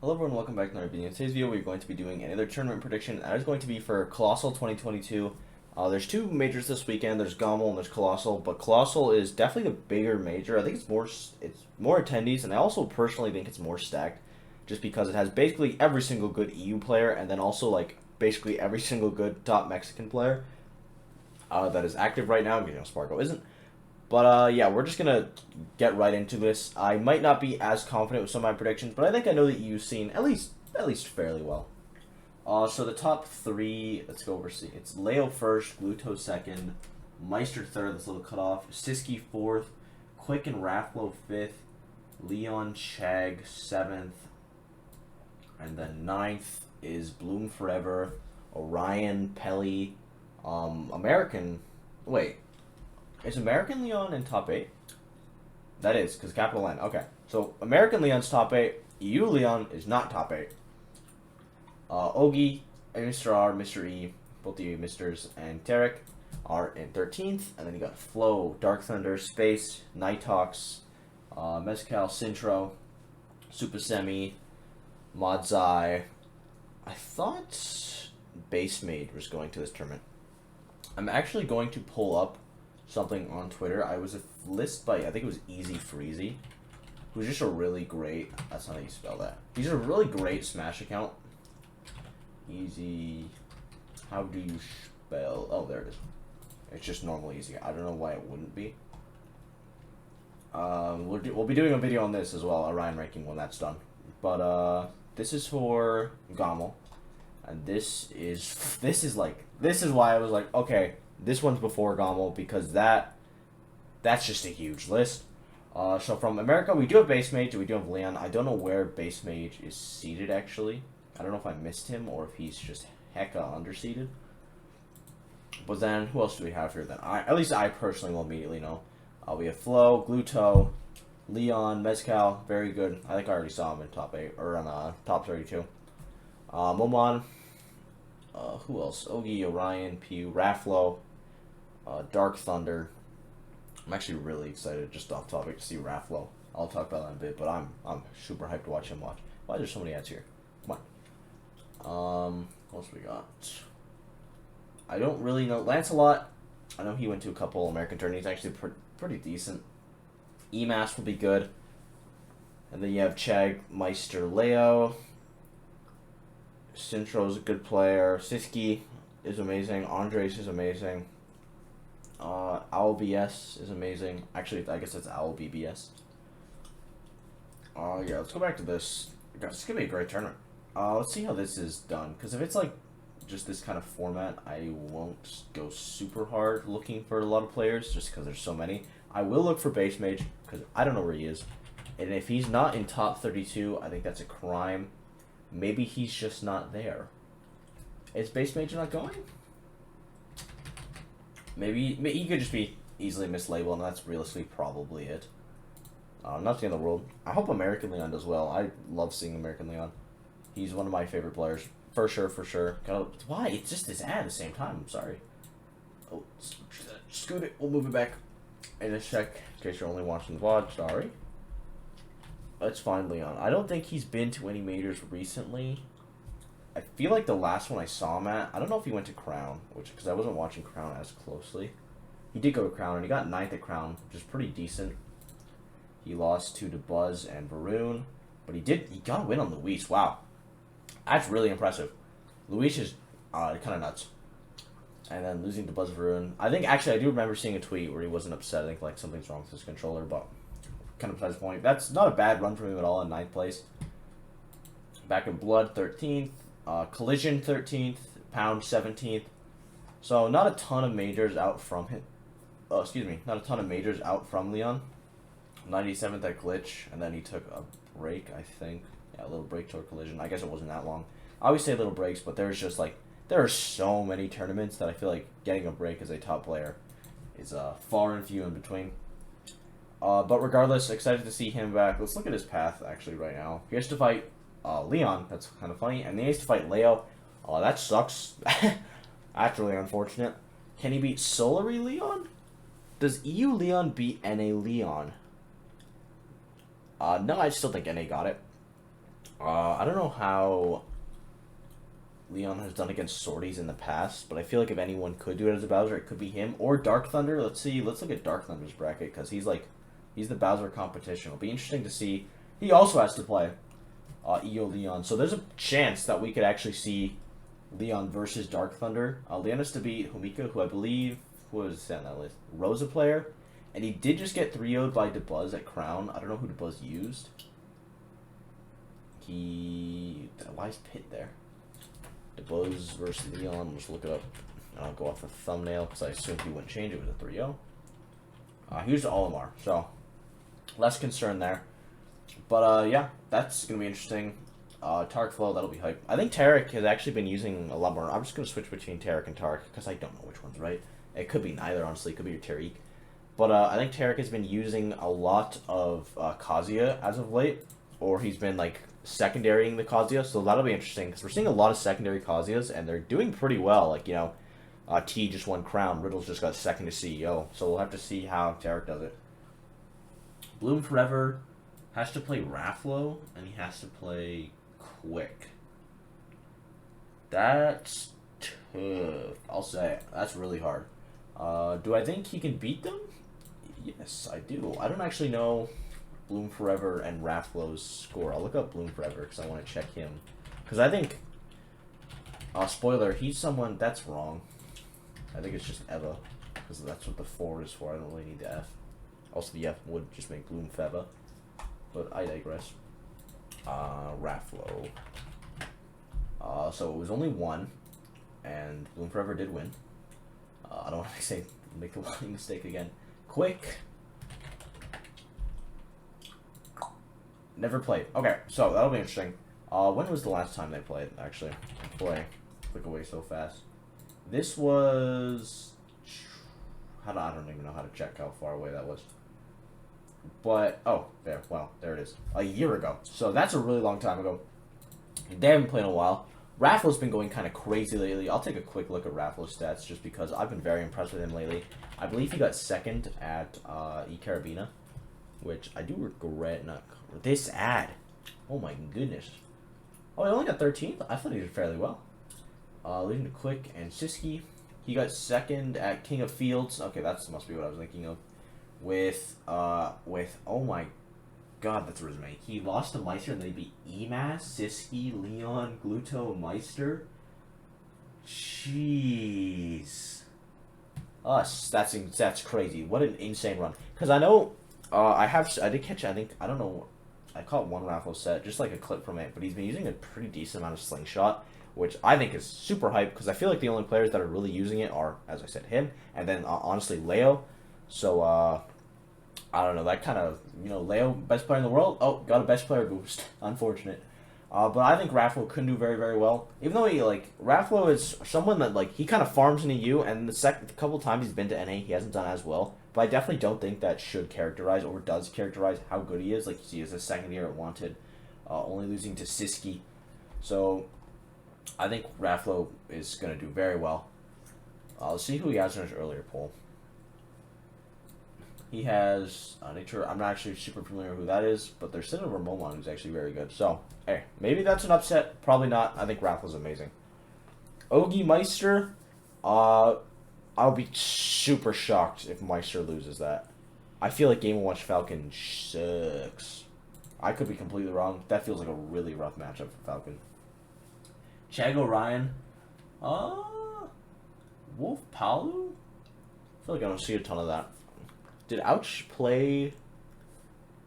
Hello everyone, welcome back to another video. In today's video, we're going to be doing another tournament prediction. That is going to be for Colossal 2022. There's two majors this weekend. There's Gommel and there's Colossal, but Colossal is definitely the bigger major. I think it's more attendees, and I also personally think it's more stacked, just because it has basically every single good EU player, and then also like basically every single good top Mexican player that is active right now. You know, Spargo isn't. But yeah, we're just gonna get right into this. I might not be as confident with some of my predictions, but I think I know that you've seen at least fairly well. So the top three, let's go over. See, it's Leo first, Gluto second, Meister third. That's a little cut off. Siski fourth, Quick and Rafflo fifth, Leon Chag seventh, and then ninth is Bloom Forever, Orion Pelly, American. Wait. Is American Leon in top 8? That is, because capital N. Okay. So, American Leon's top 8. EU Leon is not top 8. Ogi, Mr. R, Mr. E, both the Misters, and Tarek are in 13th. And then you got Flow, Dark Thunder, Space, Nighthawks, Mezcal, Sintro, Super Semi, Modzai. I thought Base Mage was going to this tournament. I'm actually going to pull up something on Twitter. I was a list by, I think it was Easy Freezy, who's just a really great, that's not how you spell that. He's a really great Smash account. Easy, how do you spell, oh there it is. It's just normal Easy. I don't know why it wouldn't be. We'll be doing a video on this as well, a Ryan ranking when that's done. But this is for Gommel, and this is why I was like, okay, this one's before Gommel, because that's just a huge list. So from America, we do have Base Mage, we do have Leon. I don't know where Base Mage is seated, actually. I don't know if I missed him, or if he's just hecka underseated. But then, who else do we have here then? At least I personally will immediately know. We have Flo, Gluto, Leon, Mezcal, very good. I think I already saw him in top 8, or on top 32. Momon, who else? Ogi, Orion, Pew, Rafflo, Dark Thunder. I'm actually really excited, just off topic, to see Rafflo. I'll talk about that in a bit, but I'm super hyped to watch him watch. Why are there so many ads here? Come on. What else we got? I don't really know. Lancelot, I know he went to a couple American tourneys, actually pretty decent. EMAS will be good. And then you have Chag, Meister, Leo. Sintro's a good player. Siski is amazing. Andres is amazing. Owl BS is amazing. Actually, I guess it's Owl BBS. Yeah, let's go back to this. This is gonna be a great tournament. Let's see how this is done. Because if it's like just this kind of format, I won't go super hard looking for a lot of players, just because there's so many. I will look for Base Mage, because I don't know where he is. And if he's not in top 32, I think that's a crime. Maybe he's just not there. Is Base Mage not going? Maybe he could just be easily mislabeled, and that's realistically probably it. Not the end of the world. I hope American Leon does well. I love seeing American Leon. He's one of my favorite players. For sure, for sure. Why? It's just this ad at the same time. I'm sorry. Oh, scoot it. We'll move it back. And just check, in case you're only watching the VOD. Sorry. Let's find Leon. I don't think he's been to any majors recently. I feel like the last one I saw him at, I don't know if he went to Crown, because I wasn't watching Crown as closely. He did go to Crown, and he got 9th at Crown, which is pretty decent. He lost to Buzz and Varun, but he got a win on Luis. Wow. That's really impressive. Luis is kind of nuts. And then losing to Buzz Varun. I think, actually, I do remember seeing a tweet where he wasn't upset. I think, like, something's wrong with his controller, but kind of besides the point. That's not a bad run for him at all in 9th place. Back in Blood, 13th. Collision, 13th. Pound, 17th. So, not a ton of majors out from him. Oh, excuse me. Not a ton of majors out from Leon. 97th at Glitch, and then he took a break, I think. Yeah, a little break toward Collision. I guess it wasn't that long. I always say little breaks, but there's just, like, there are so many tournaments that I feel like getting a break as a top player is far and few in between. But regardless, excited to see him back. Let's look at his path, actually, right now. He has to fight Leon. That's kind of funny. And then he has to fight Leo. That sucks. That's really unfortunate. Can he beat Solary Leon? Does EU Leon beat NA Leon? No, I still think NA got it. I don't know how Leon has done against sorties in the past, but I feel like if anyone could do it as a Bowser, it could be him or Dark Thunder. Let's see. Let's look at Dark Thunder's bracket because he's the Bowser competition. It'll be interesting to see. He also has to play EO Leon, so there's a chance that we could actually see Leon versus Dark Thunder. Leon has to beat Humika, who I believe was on that list, Rosa player, and he did just get 3-0'd by DeBuzz at Crown. I don't know who DeBuzz used. Why is Pit there? DeBuzz versus Leon. Let's look it up. I'll go off the thumbnail because I assumed he wouldn't change it with a 3-0. He used Olimar, so less concern there. But yeah, that's gonna be interesting. Tarek Flow, that'll be hype. I think Tarek has actually been using a lot more. I'm just gonna switch between Tarek and Tarek because I don't know which one's right. It could be neither, honestly. It could be your Tariq. But I think Tarek has been using a lot of Kazuya as of late, or he's been like secondarying the Kazuya, so that'll be interesting because we're seeing a lot of secondary Kazuyas and they're doing pretty well. Like, you know, T just won Crown, Riddle's just got second to CEO, so we'll have to see how Tarek does it. Bloom Forever has to play Rafflo and he has to play Quick. That's tough. I'll say that's really hard. Do I think he can beat them? Yes, I do. I don't actually know Bloom Forever and Rafflo's score. I'll look up Bloom Forever because I want to check him. Because I think, spoiler, he's someone that's wrong. I think it's just Eva because that's what the 4 is for. I don't really need the F. Also, the F would just make Bloom Feva, but I digress. Rafflo. So it was only 1, and Bloom Forever did win. I don't want to say make the one mistake again. Quick. Never played. Okay, so that'll be interesting. When was the last time they played, actually? Boy, click away so fast. This was... I don't even know how to check how far away that was. But, oh, there, well, there it is. A year ago. So that's a really long time ago. They haven't played in a while. Raffle's been going kind of crazy lately. I'll take a quick look at Raffle's stats just because I've been very impressed with him lately. I believe he got second at E-Carabina, which I do regret not... This ad. Oh my goodness. Oh, he only got 13th? I thought he did fairly well. Leading to Quick and Siski. He got second at King of Fields. Okay, that must be what I was thinking of. With oh my god, that's a resume. He lost to Meister and then he beat Emas, Siski, Leon, Gluto, Meister. Jeez. That's crazy. What an insane run. Because I know, I did catch, I don't know, I caught one Raffle set, just like a clip from it, but he's been using a pretty decent amount of Slingshot, which I think is super hype, because I feel like the only players that are really using it are, as I said, him, and then, honestly, Leo. So, I don't know, that kind of, you know, Leo, best player in the world? Oh, got a best player boost. Unfortunate. But I think Rafflo can do very, very well. Even though Rafflo is someone that, he kind of farms into EU, and the couple times he's been to NA, he hasn't done as well. But I definitely don't think that should characterize, or does characterize, how good he is. Like, you see, as a second year at Wanted, only losing to Siski. So, I think Rafflo is going to do very well. Let's see who he has in his earlier poll. He has Nature. I'm not actually super familiar who that is, but there's Cinema Momon who's actually very good. So, hey, maybe that's an upset. Probably not. I think Raffle's amazing. Ogi Meister, I'll be super shocked if Meister loses that. I feel like Game & Watch Falcon sucks. I could be completely wrong. That feels like a really rough matchup for Falcon. Chag Orion, Wolf Palu? I feel like I don't see a ton of that. Did Ouch play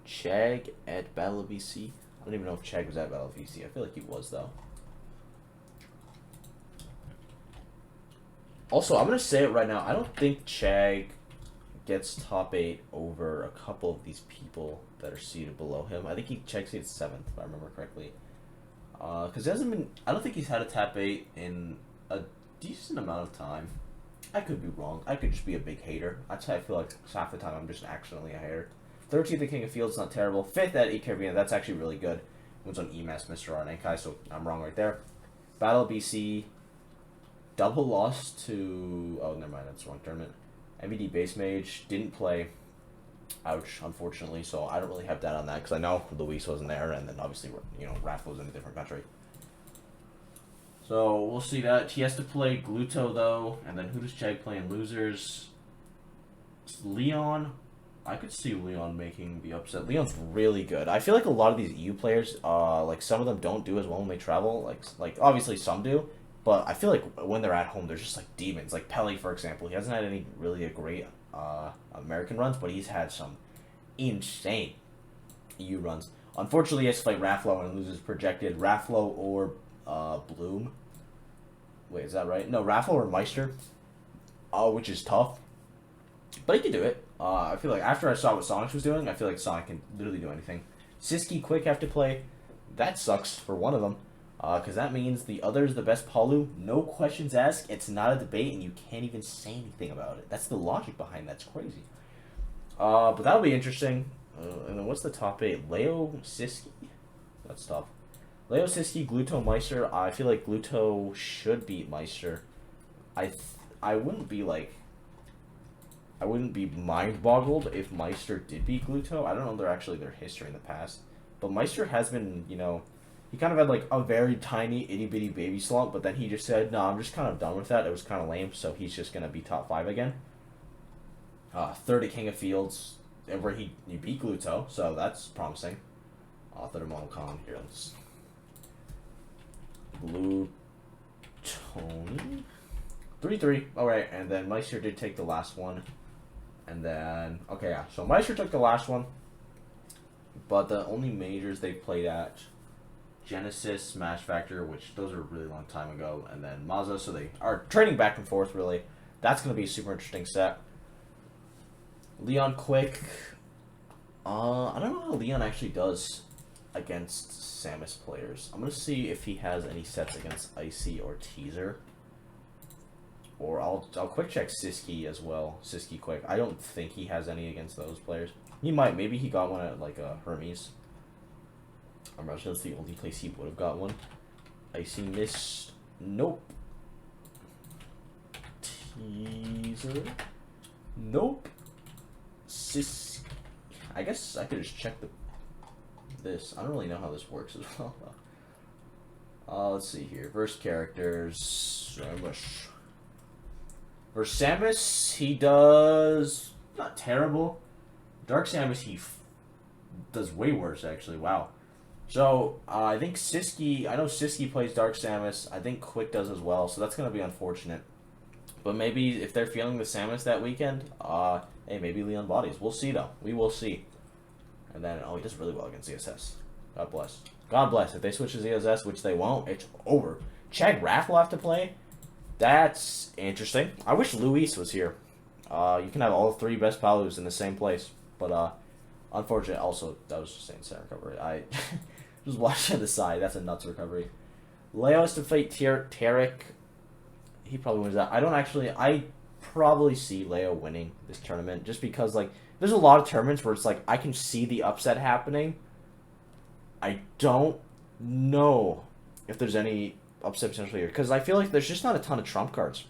Chag at Battle of VC? I don't even know if Chag was at Battle of VC. I feel like he was, though. Also, I'm going to say it right now. I don't think Chag gets top 8 over a couple of these people that are seated below him. I think Chag's seated 7th, if I remember correctly. Because I don't think he's had a top 8 in a decent amount of time. I could be wrong. I could just be a big hater. That's how I feel like half the time I'm just accidentally a hater. 13th at King of Fields, not terrible. 5th at Icarvina, that's actually really good. Wins on EMAS, Mr. Arnenkai, so I'm wrong right there. Battle BC, double loss to... Oh, never mind, that's the wrong tournament. MVD Base Mage, didn't play. Ouch, unfortunately. So I don't really have that on that because I know Luis wasn't there, and then obviously Rafa was in a different country. So we'll see that. He has to play Gluto though, and then who does Chag play in losers? Leon. I could see Leon making the upset. Leon's really good. I feel like a lot of these EU players, like some of them don't do as well when they travel. Like obviously some do, but I feel like when they're at home, they're just like demons. Like Pele, for example, he hasn't had any really a great American runs, but he's had some insane EU runs. Unfortunately, he has to fight Rafflo and loses projected Rafflo or Bloom. Wait, is that right? No, Rafflo or Meister. Which is tough. But he can do it. I feel like after I saw what Sonic was doing, I feel like Sonic can literally do anything. Siski Quick have to play. That sucks for one of them. Because that means the other is the best Palu. No questions asked. It's not a debate, and you can't even say anything about it. That's the logic behind that. It's crazy. But that'll be interesting. And then what's the top 8? Leo, Siski? That's tough. Leo, Siski, Gluto, Meister. I feel like Gluto should beat Meister. I wouldn't be like... I wouldn't be mind-boggled if Meister did beat Gluto. I don't know their history in the past. But Meister has been, he kind of had like a very tiny itty-bitty baby slump, but then he just said, no, I'm just kind of done with that. It was kind of lame, so he's just going to be top 5 again. Third at King of Fields, where he beat Gluto, so that's promising. Third at Moncon. Here, let's... Glutoni? 3-3. Alright, and then Meister did take the last one. And then, okay, yeah. So Meister took the last one. But the only majors they played at, Genesis, Smash Factor, which those are a really long time ago, and then Mazda, so they are trading back and forth, really. That's going to be a super interesting set. Leon Quick. I don't know how Leon actually does against Samus players. I'm going to see if he has any sets against Icy or Teaser. Or I'll quick check Siski as well. Siski Quick. I don't think he has any against those players. He might. Maybe he got one at like Hermes. I'm not sure that's the only place he would have got one. Icy Mist. Nope. Teaser. Nope. Siski. I guess I could just check this. I don't really know how this works as well. Let's see here. Verse characters. For Samus, he does not terrible. Dark Samus, he does way worse, actually. Wow. So, I think Siski... I know Siski plays Dark Samus. I think Quick does as well, so that's going to be unfortunate. But maybe if they're feeling the Samus that weekend, hey, maybe Leon bodies. We'll see, though. We will see. And then, he does really well against ZSS. God bless. God bless. If they switch to ZSS, which they won't, it's over. Chag Raph will have to play. That's interesting. I wish Luis was here. You can have all 3 best Palus in the same place. But, unfortunately, also, that was just insane recovery. I just watching the side. That's a nuts recovery. Leo has to fight Tarek. He probably wins that. I probably see Leo winning this tournament. Just because, like, there's a lot of tournaments where it's like, I can see the upset happening. I don't know if there's any upset potential here, because I feel like there's just not a ton of trump cards.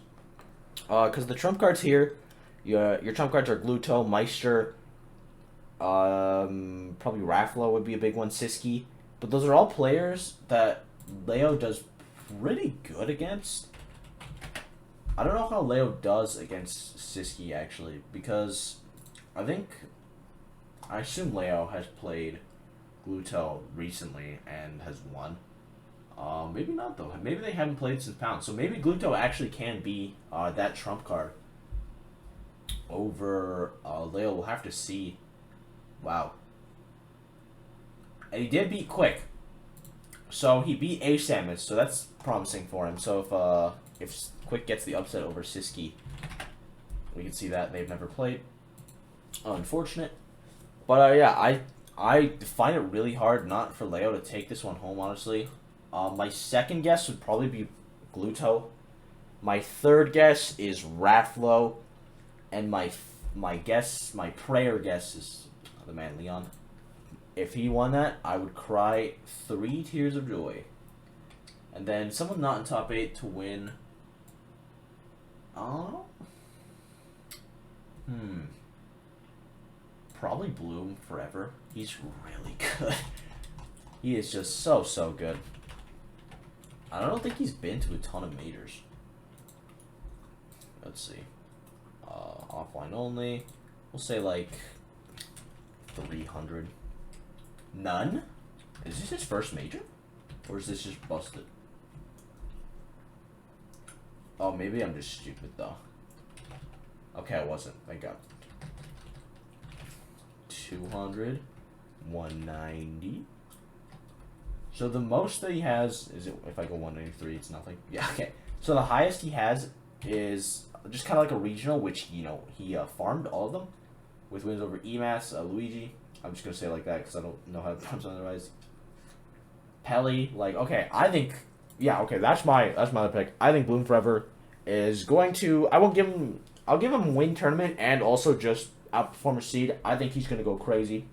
Because the trump cards here, your trump cards are Gluto, Meister, probably Rafflo would be a big one, Siski, but those are all players that Leo does pretty good against. I don't know how Leo does against Siski, actually, because I assume Leo has played Gluto recently and has won. Maybe not, though. Maybe they haven't played since Pound. So maybe Gluto actually can be that trump card over Leo. We'll have to see. Wow. And he did beat Quick. So he beat A Samus, so that's promising for him. So if Quick gets the upset over Siski, we can see that. They've never played. Unfortunate. But yeah, I find it really hard not for Leo to take this one home, honestly. My second guess would probably be Gluto. My third guess is Rafflo. And my prayer guess is the man Leon. If he won that, I would cry 3 tears of joy. And then someone not in top 8 to win. Probably Bloom forever. He's really good. He is just so good. I don't think he's been to a ton of majors. Let's see. Offline only. We'll say like 300. None? Is this his first major? Or is this just busted? Oh, maybe I'm just stupid though. Okay, I wasn't. Thank God. 200. 190. So the most that he has is it, if I go 193, it's nothing. Yeah, okay. So the highest he has is just kind of like a regional, which, you know, he farmed all of them with wins over Emas, Luigi. I'm just going to say it like that because I don't know how to pronounce it otherwise. Pelly, like, okay, I think, yeah, okay, that's my other pick. I think Bloom Forever is going to, I'll give him win tournament and also just outperform a seed. I think he's going to go crazy.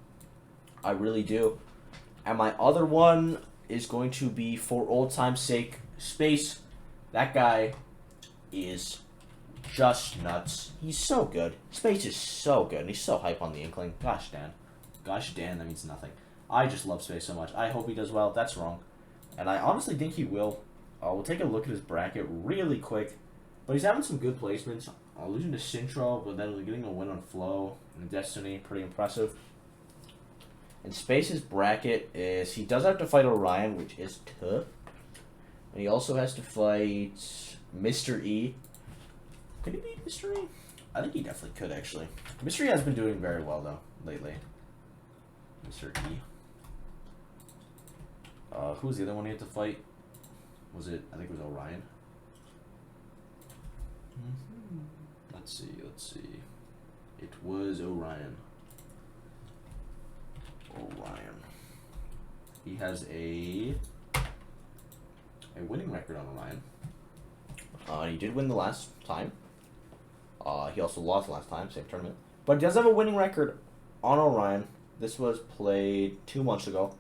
I really do. And my other one is going to be, for old time's sake, Space. That guy is just nuts. He's so good. Space is so good. And he's so hype on the Inkling. Gosh, Dan. Gosh, Dan, that means nothing. I just love Space so much. I hope he does well. That's wrong. And I honestly think he will. We'll take a look at his bracket really quick. But he's having some good placements. Losing to Sintro, but then getting a win on Flow and Destiny. Pretty impressive. And Space's bracket is, he does have to fight Orion, which is tough. And he also has to fight Mr. E. Could he beat Mr. E? I think he definitely could, actually. Mr. E has been doing very well, though, lately. Mr. E. Who was the other one he had to fight? Was it, I think it was Orion. Let's see. It was Orion. Orion. He has a winning record on Orion. He did win the last time. He also lost last time, same tournament. But he does have a winning record on Orion. This was played 2 months ago.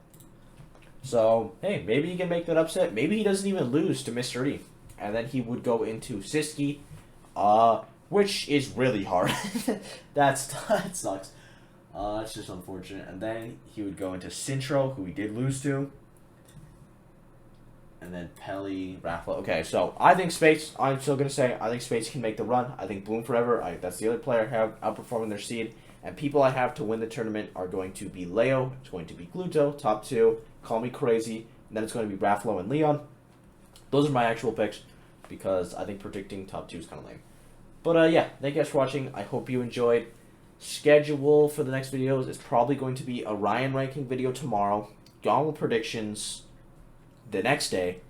So, hey, maybe he can make that upset. Maybe he doesn't even lose to Mr. E. And then he would go into Siski, which is really hard. That sucks. That's just unfortunate. And then he would go into Sintro, who he did lose to. And then Pelly, Raffle. Okay, so I think Space, I'm still going to say, I think Space can make the run. I think Bloom Forever, that's the other player I have outperforming their seed. And people I have to win the tournament are going to be Leo, it's going to be Gluto, top 2, Call Me Crazy, and then it's going to be Rafflo and Leon. Those are my actual picks, because I think predicting top 2 is kind of lame. But yeah, thank you guys for watching. I hope you enjoyed. Schedule for the next videos is probably going to be a Ryan ranking video tomorrow, Gauntlet predictions the next day,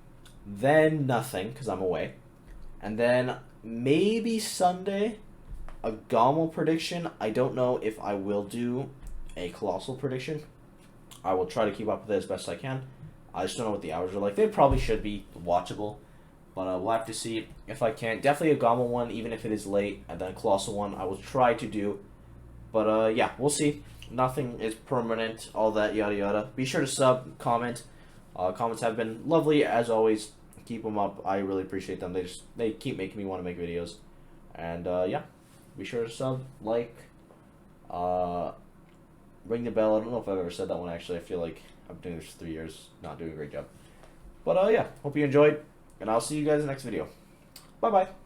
then nothing, because I'm away, and then maybe Sunday, a Gauntlet prediction. I don't know if I will do a Colossal prediction. I will try to keep up with it as best I can. I just don't know what the hours are like. They probably should be watchable, but we'll have to see if I can. Definitely a Gauntlet one, even if it is late, and then a Colossal one I will try to do. But yeah, we'll see. Nothing is permanent, all that yada yada. Be sure to sub, comment. Comments have been lovely as always. Keep them up. I really appreciate them. They keep making me want to make videos. And yeah, be sure to sub, like, ring the bell. I don't know if I've ever said that one actually. I feel like I've been doing this for 3 years, not doing a great job. But yeah, hope you enjoyed, and I'll see you guys in the next video. Bye bye.